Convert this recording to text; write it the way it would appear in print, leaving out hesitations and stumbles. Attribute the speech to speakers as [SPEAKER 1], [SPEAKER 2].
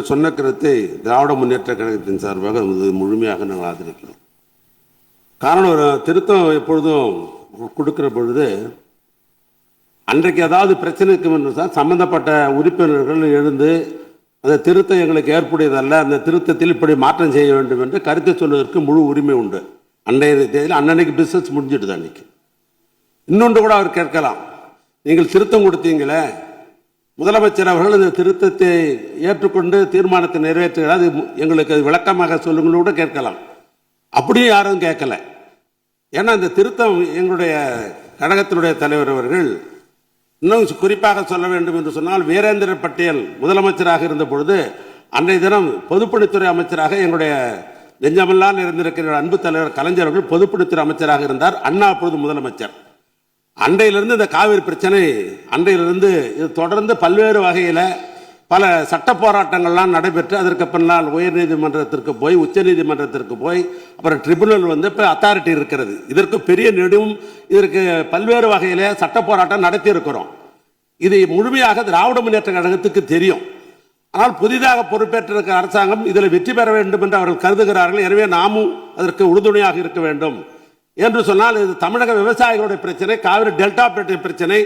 [SPEAKER 1] சொன்ன கருத்தை திராவிட முன்னேற்ற கழகத்தின் சார்பாக முழுமையாக நாங்கள் ஆதரிக்கிறோம். காரணம், ஒரு திருத்தம் எப்பொழுதும் கொடுக்கிற பொழுது அன்றைக்கு ஏதாவது பிரச்சனை இருக்கும் என்று சம்பந்தப்பட்ட உறுப்பினர்கள் எழுந்து அந்த திருத்தம் எங்களுக்கு ஏற்புடையதல்ல, அந்த திருத்தத்தில் இப்படி மாற்றம் செய்ய வேண்டும் என்று கருத்தை சொல்வதற்கு முழு உரிமை உண்டு. அன்றைய தேதியில் அன்னைக்கு பிசினஸ் முடிஞ்சிடுது. அன்னைக்கு இன்னொன்று கூட அவர் கேட்கலாம், நீங்கள் திருத்தம் கொடுத்தீங்களே, முதலமைச்சர் அவர்கள் இந்த திருத்தத்தை ஏற்றுக்கொண்டு தீர்மானத்தை நிறைவேற்றுகிறார், அது எங்களுக்கு அது விளக்கமாக சொல்லுங்கள் கூட கேட்கலாம். அப்படியும் யாரும் கேட்கல. ஏன்னா இந்த திருத்தம் எங்களுடைய கழகத்தினுடைய தலைவர் அவர்கள், இன்னும் குறிப்பாக சொல்ல வேண்டும் என்று சொன்னால், வீரேந்திர பட்டேல் முதலமைச்சராக இருந்த பொழுது அன்றைய தினம் பொதுப்பணித்துறை அமைச்சராக எங்களுடைய நெஞ்சமெல்லாம் இருந்திருக்கிற அன்பு தலைவர் கலைஞர் அவர்கள் பொதுப்பணித்துறை அமைச்சராக இருந்தார். அண்ணா அப்பொழுது முதலமைச்சர். அன்றையிலிருந்து இந்த காவிரி பிரச்சனை அன்றையிலிருந்து இது தொடர்ந்து பல்வேறு வகையில் பல சட்ட போராட்டங்கள்லாம் நடைபெற்று அதற்கு பின்னால் உயர் நீதிமன்றத்திற்கு போய் உச்ச நீதிமன்றத்திற்கு போய் அப்புறம் ட்ரிபுனல் வந்து இப்போ அத்தாரிட்டி இருக்கிறது. இதற்கு பெரிய நெடும் இதற்கு பல்வேறு வகையில் சட்ட போராட்டம் நடத்தி இருக்கிறோம். இது முழுமையாக திராவிட முன்னேற்ற கழகத்துக்கு தெரியும். ஆனால் புதிதாக பொறுப்பேற்றிருக்கிற அரசாங்கம் இதில் வெற்றி பெற வேண்டும் என்று அவர்கள் கருதுகிறார்கள். எனவே நாமும் அதற்கு உறுதுணையாக இருக்க வேண்டும் என்று சொன்னால், இது தமிழக விவசாயிகளுடைய பிரச்சனை, காவிரி டெல்டா பிரச்சனை.